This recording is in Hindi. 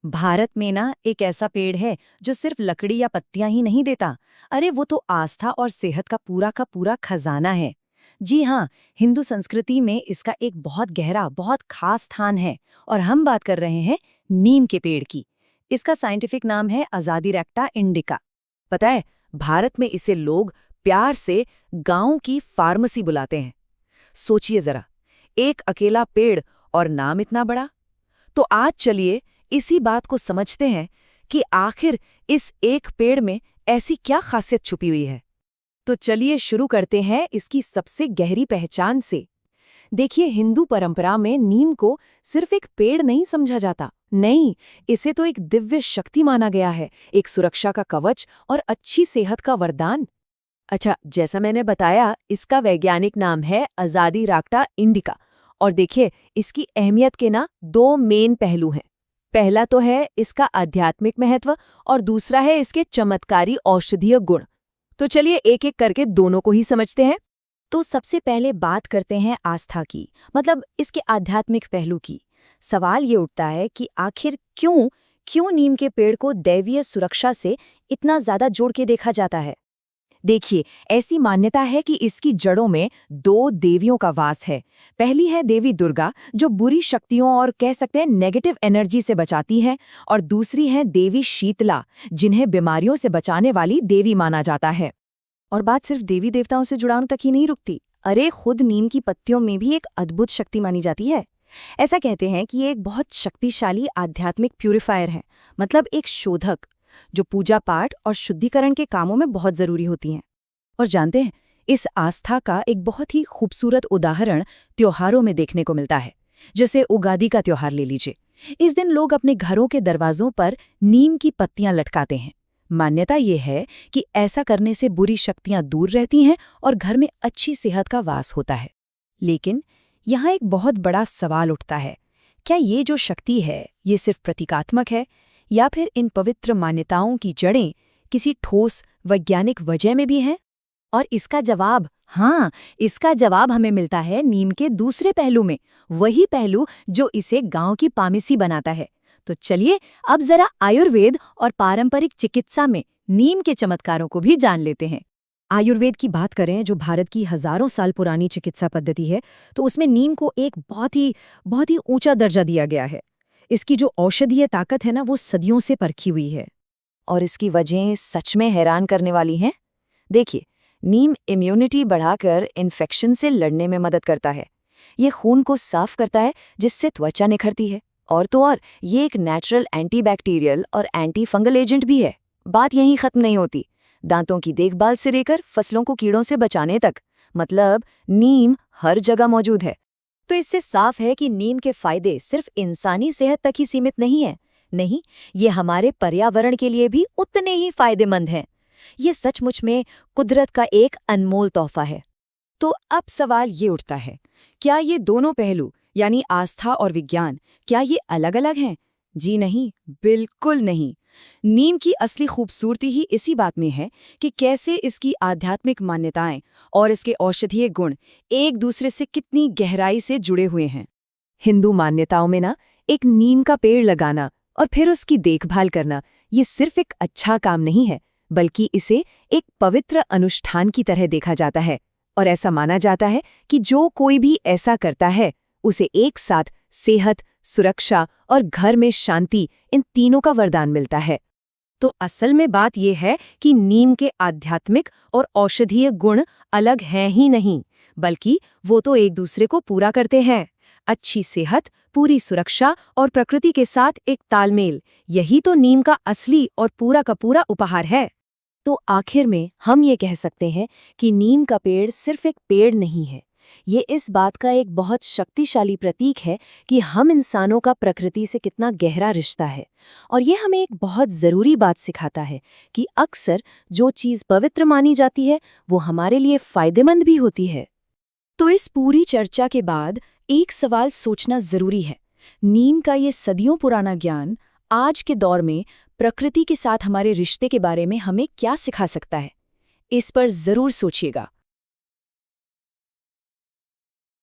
भारत में ना एक ऐसा पेड़ है जो सिर्फ लकड़ी या पत्तियां ही नहीं देता। अरे वो तो आस्था और सेहत का पूरा खजाना है। जी हाँ, हिंदू संस्कृति में इसका एक बहुत गहरा, बहुत खास स्थान है। और हम बात कर रहे हैं नीम के पेड़ की। इसका साइंटिफिक नाम है अजादिरेक्टा इंडिका। पता है, भारत में इसे लोग प्यार से गांव की फार्मेसी बुलाते हैं। सोचिए जरा, एक अकेला पेड़ और नाम इतना बड़ा। तो आज चलिए इसी बात को समझते हैं कि आखिर इस एक पेड़ में ऐसी क्या खासियत छुपी हुई है। तो चलिए शुरू करते हैं इसकी सबसे गहरी पहचान से। देखिए, हिंदू परंपरा में नीम को सिर्फ एक पेड़ नहीं समझा जाता। नहीं, इसे तो एक दिव्य शक्ति माना गया है, एक सुरक्षा का कवच और अच्छी सेहत का वरदान। अच्छा, जैसा मैंने बताया, इसका वैज्ञानिक नाम है अजादिरेक्टा इंडिका। और देखिए, इसकी अहमियत के ना दो मेन पहलू हैं। पहला तो है इसका आध्यात्मिक महत्व और दूसरा है इसके चमत्कारी औषधीय गुण। तो चलिए एक एक करके दोनों को ही समझते हैं। तो सबसे पहले बात करते हैं आस्था की, मतलब इसके आध्यात्मिक पहलू की। सवाल ये उठता है कि आखिर क्यों नीम के पेड़ को दैवीय सुरक्षा से इतना ज्यादा जोड़ के देखा जाता है। देखिए, ऐसी मान्यता है कि इसकी जड़ों में दो देवियों का वास है। पहली है देवी दुर्गा, जो बुरी शक्तियों और कह सकते हैं नेगेटिव एनर्जी से बचाती है, और दूसरी है देवी शीतला, जिन्हें बीमारियों से बचाने वाली देवी माना जाता है। और बात सिर्फ देवी देवताओं से जुड़ाव तक ही नहीं रुकती। अरे खुद नीम की पत्तियों में भी एक अद्भुत शक्ति मानी जाती है। ऐसा कहते हैं कि ये एक बहुत शक्तिशाली आध्यात्मिक प्यूरिफायर है, मतलब एक शोधक, जो पूजा पाठ और शुद्धिकरण के कामों में बहुत जरूरी होती हैं। और जानते हैं, इस आस्था का एक बहुत ही खूबसूरत उदाहरण त्योहारों में देखने को मिलता है। जैसे उगादी का त्योहार ले लीजिए। इस दिन लोग अपने घरों के दरवाजों पर नीम की पत्तियां लटकाते हैं। मान्यता ये है कि ऐसा करने से बुरी शक्तियां दूर रहती हैं और घर में अच्छी सेहत का वास होता है। लेकिन यहाँ एक बहुत बड़ा सवाल उठता है, क्या ये जो शक्ति है ये सिर्फ प्रतीकात्मक है, या फिर इन पवित्र मान्यताओं की जड़ें किसी ठोस वैज्ञानिक वजह में भी हैं? और इसका जवाब हमें मिलता है नीम के दूसरे पहलू में, वही पहलू जो इसे गांव की फार्मेसी बनाता है। तो चलिए अब जरा आयुर्वेद और पारंपरिक चिकित्सा में नीम के चमत्कारों को भी जान लेते हैं। आयुर्वेद की बात करें, जो भारत की हजारों साल पुरानी चिकित्सा पद्धति है, तो उसमें नीम को एक बहुत ही ऊंचा दर्जा दिया गया है। इसकी जो औषधीय ताकत है ना, वो सदियों से परखी हुई है। और इसकी वजहें सच में हैरान करने वाली हैं। देखिए, नीम इम्यूनिटी बढ़ाकर इन्फेक्शन से लड़ने में मदद करता है। ये खून को साफ करता है, जिससे त्वचा निखरती है। और तो और ये एक नेचुरल एंटीबैक्टीरियल और एंटी फंगल एजेंट भी है। बात यहीं खत्म नहीं होती। दांतों की देखभाल से लेकर फसलों को कीड़ों से बचाने तक, मतलब नीम हर जगह मौजूद है। तो इससे साफ है कि नीम के फायदे सिर्फ इंसानी सेहत तक ही सीमित नहीं है। नहीं, ये हमारे पर्यावरण के लिए भी उतने ही फायदेमंद हैं। ये सचमुच में कुदरत का एक अनमोल तोहफा है। तो अब सवाल ये उठता है, क्या ये दोनों पहलू, यानी आस्था और विज्ञान, क्या ये अलग अलग हैं? जी नहीं, बिल्कुल नहीं। नीम की असली खूबसूरती ही इसी बात में है कि कैसे इसकी आध्यात्मिक मान्यताएं और इसके औषधीय गुण एक दूसरे से कितनी गहराई से जुड़े हुए हैं। हिंदू मान्यताओं में ना, एक नीम का पेड़ लगाना और फिर उसकी देखभाल करना, ये सिर्फ एक अच्छा काम नहीं है, बल्कि इसे एक पवित्र अनुष्ठान की तरह देखा जाता है। और ऐसा माना जाता है कि जो कोई भी ऐसा करता है, उसे एक साथ सेहत, सुरक्षा और घर में शांति, इन तीनों का वरदान मिलता है। तो असल में बात यह है कि नीम के आध्यात्मिक और औषधीय गुण अलग हैं ही नहीं, बल्कि वो तो एक दूसरे को पूरा करते हैं। अच्छी सेहत, पूरी सुरक्षा और प्रकृति के साथ एक तालमेल, यही तो नीम का असली और पूरा का पूरा उपहार है। तो आखिर में हम ये कह सकते हैं कि नीम का पेड़ सिर्फ एक पेड़ नहीं है, ये इस बात का एक बहुत शक्तिशाली प्रतीक है कि हम इंसानों का प्रकृति से कितना गहरा रिश्ता है। और ये हमें एक बहुत ज़रूरी बात सिखाता है कि अक्सर जो चीज़ पवित्र मानी जाती है, वो हमारे लिए फ़ायदेमंद भी होती है। तो इस पूरी चर्चा के बाद एक सवाल सोचना ज़रूरी है। नीम का ये सदियों पुराना ज्ञान आज के दौर में प्रकृति के साथ हमारे रिश्ते के बारे में हमें क्या सिखा सकता है? इस पर ज़रूर सोचिएगा।